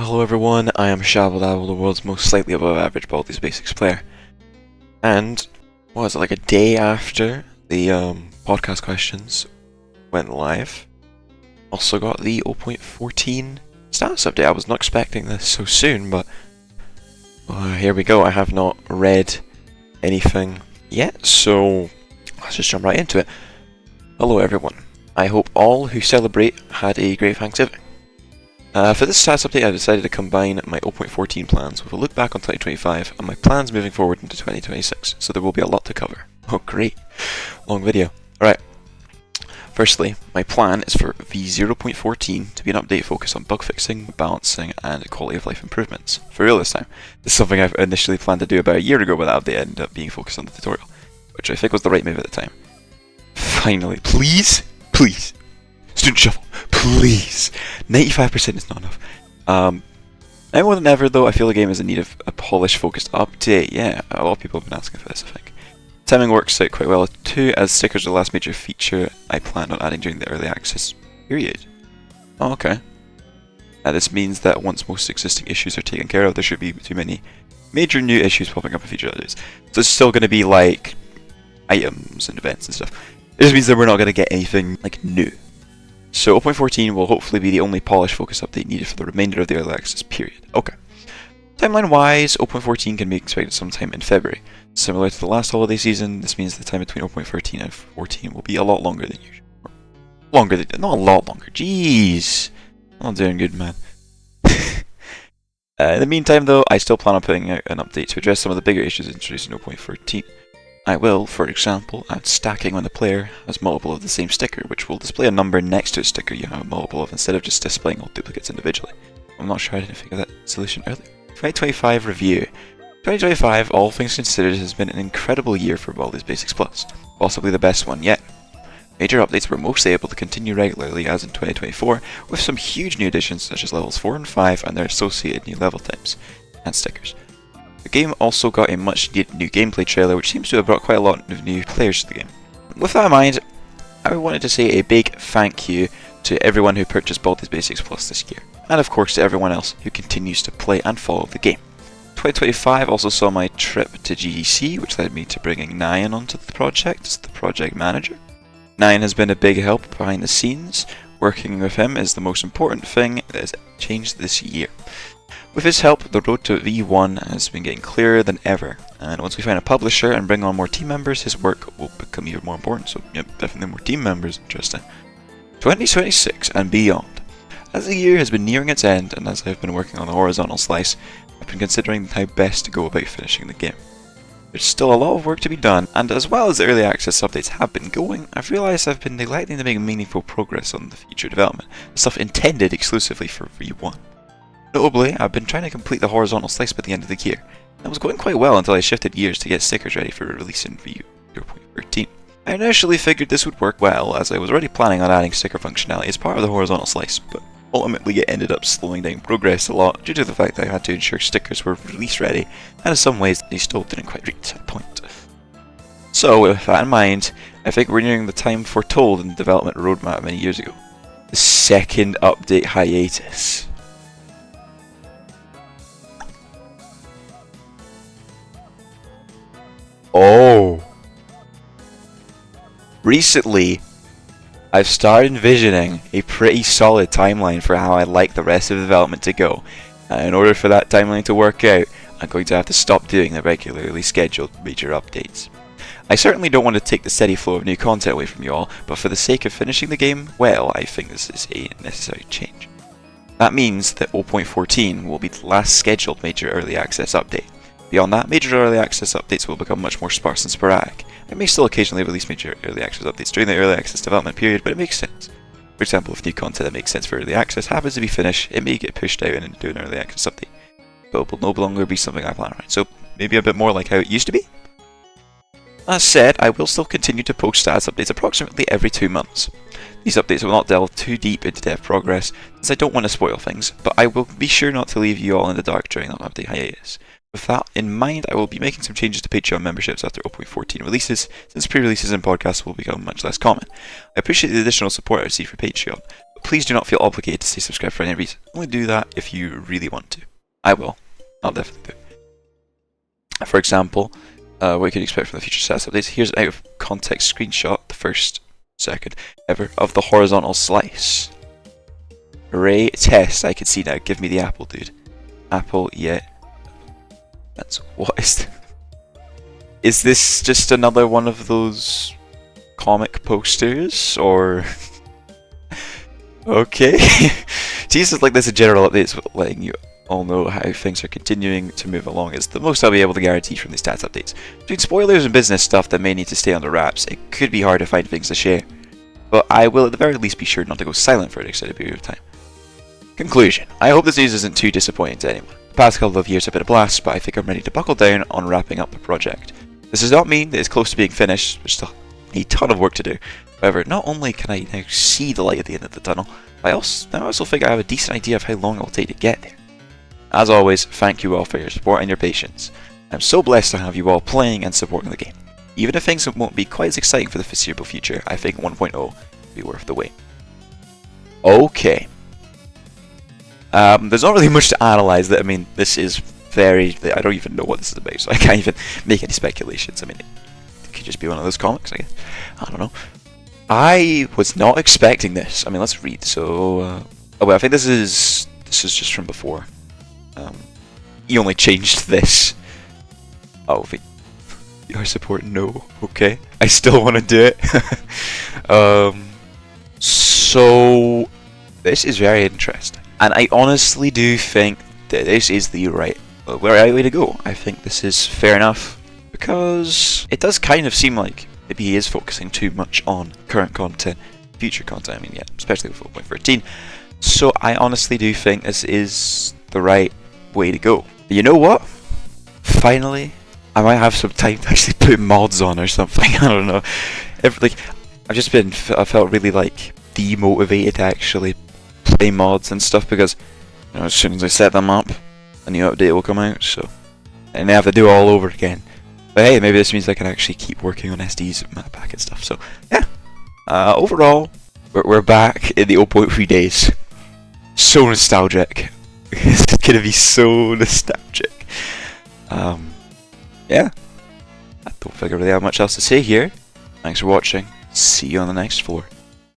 Hello everyone, I am Shabaldabble, the world's most slightly above average Baldi's Basics player. And, what was it, like a day after the podcast questions went live, also got the 0.14 status update. I was not expecting this so soon, but here we go. I have not read anything yet, so let's just jump right into it. Hello everyone, I hope all who celebrate had a great Thanksgiving. For this status update, I decided to combine my 0.14 plans with a look back on 2025 and my plans moving forward into 2026, so there will be a lot to cover. Oh great, long video. Alright, firstly, my plan is for V0.14 to be an update focused on bug fixing, balancing, and quality of life improvements. For real this time. This is something I've initially planned to do about a year ago, but that update ended up being focused on the tutorial, which I think was the right move at the time. Finally, please, Student Shuffle, please! 95% is not enough. Now more than ever though, I feel the game is in need of a polish-focused update. Yeah, a lot of people have been asking for this, I think. Timing works out quite well too, as stickers are the last major feature I planned on adding during the early access period. Oh, okay. This means that once most existing issues are taken care of, there should be too many major new issues popping up in future updates. So it's still going to be like items and events and stuff. It just means that we're not going to get anything like new. So 0.14 will hopefully be the only polish-focused update needed for the remainder of the early access period. Okay. Timeline-wise, 0.14 can be expected sometime in February. Similar to the last holiday season, this means the time between 0.13 and 14 will be a lot longer than usual. Not a lot longer, jeez! I'm not doing good, man. In the meantime though, I still plan on putting out an update to address some of the bigger issues introduced in 0.13. I will, for example, add stacking when the player has multiple of the same sticker, which will display a number next to a sticker you have multiple of instead of just displaying all duplicates individually. I'm not sure I didn't figure that solution earlier. 2025 review. 2025, all things considered, has been an incredible year for Baldi's Basics Plus, possibly the best one yet. Major updates were mostly able to continue regularly as in 2024, with some huge new additions such as levels 4 and 5 and their associated new level types and stickers. The game also got a much needed new gameplay trailer, which seems to have brought quite a lot of new players to the game. With that in mind, I wanted to say a big thank you to everyone who purchased Baldi's Basics Plus this year, and of course to everyone else who continues to play and follow the game. 2025 also saw my trip to GDC, which led me to bringing Nyan onto the project as the project manager. Nyan has been a big help behind the scenes. Working with him is the most important thing that has changed this year. With his help, the road to V1 has been getting clearer than ever, and once we find a publisher and bring on more team members, his work will become even more important, so yep, definitely more team members, interesting. 2026 and beyond. As the year has been nearing its end, and as I've been working on the horizontal slice, I've been considering how best to go about finishing the game. There's still a lot of work to be done, and as well as the early access updates have been going, I've realised I've been neglecting to make meaningful progress on the future development, stuff intended exclusively for V1. Notably, I've been trying to complete the horizontal slice by the end of the year. That was going quite well until I shifted gears to get stickers ready for release in V0.13. I initially figured this would work well, as I was already planning on adding sticker functionality as part of the horizontal slice, but ultimately it ended up slowing down progress a lot due to the fact that I had to ensure stickers were release ready, and in some ways they still didn't quite reach that point. So with that in mind, I think we're nearing the time foretold in the development roadmap many years ago. The second update hiatus. Oh. Recently, I've started envisioning a pretty solid timeline for how I'd like the rest of the development to go. And in order for that timeline to work out, I'm going to have to stop doing the regularly scheduled major updates. I certainly don't want to take the steady flow of new content away from you all, but for the sake of finishing the game well, I think this is a necessary change. That means that 0.14 will be the last scheduled major early access update. Beyond that, major early access updates will become much more sparse and sporadic. I may still occasionally release major early access updates during the early access development period, but it makes sense. For example, if new content that makes sense for early access happens to be finished, it may get pushed out and do an early access update. But it will no longer be something I plan around, so maybe a bit more like how it used to be? As said, I will still continue to post status updates approximately every 2 months. These updates will not delve too deep into dev progress, since I don't want to spoil things, but I will be sure not to leave you all in the dark during that update hiatus. With that in mind, I will be making some changes to Patreon memberships after 0.14 releases, since pre-releases and podcasts will become much less common. I appreciate the additional support I receive for Patreon, please do not feel obligated to stay subscribed for any reason. Only do that if you really want to. I will. I'll definitely do. For example, what you can expect from the future status updates. Here's an out of context screenshot, the first second ever, of the horizontal slice. Hooray, test, I can see now. Give me the apple, dude. Apple, yeah. That's what is is this just another one of those comic posters, or okay? Jesus, like this a general updates letting you all know how things are continuing to move along is the most I'll be able to guarantee from these stats updates. Between spoilers and business stuff that may need to stay under wraps, it could be hard to find things to share, but I will at the very least be sure not to go silent for an extended period of time. Conclusion. I hope this news isn't too disappointing to anyone. The past couple of years have been a blast, but I think I'm ready to buckle down on wrapping up the project. This does not mean that it's close to being finished, there's still a ton of work to do. However, not only can I now see the light at the end of the tunnel, I also think I have a decent idea of how long it will take to get there. As always, thank you all for your support and your patience. I'm so blessed to have you all playing and supporting the game. Even if things won't be quite as exciting for the foreseeable future, I think 1.0 will be worth the wait. Okay. There's not really much to analyse. I mean, this is very... I don't even know what this is about, so I can't even make any speculations. I mean, it could just be one of those comics, I guess. I don't know. I was not expecting this. I mean, let's read. So, oh wait, I think this is just from before. He only changed this. Oh, your support? No. Okay. I still want to do it. So this is very interesting, and I honestly do think that this is the right way to go. I think this is fair enough because it does kind of seem like maybe he is focusing too much on current content, future content. I mean, yeah, especially with 4.14. So I honestly do think this is the right way to go. But you know what? Finally, I might have some time to actually put mods on or something. I don't know. I felt really like demotivated to actually play mods and stuff because, you know, as soon as I set them up, a new update will come out. So, and I have to do it all over again. But hey, maybe this means I can actually keep working on SDs and map pack and stuff. So yeah. Overall, we're back in the 0.3 days. So nostalgic. It's gonna be so nostalgic. Yeah. I don't think I really have much else to say here. Thanks for watching. See you on the next floor.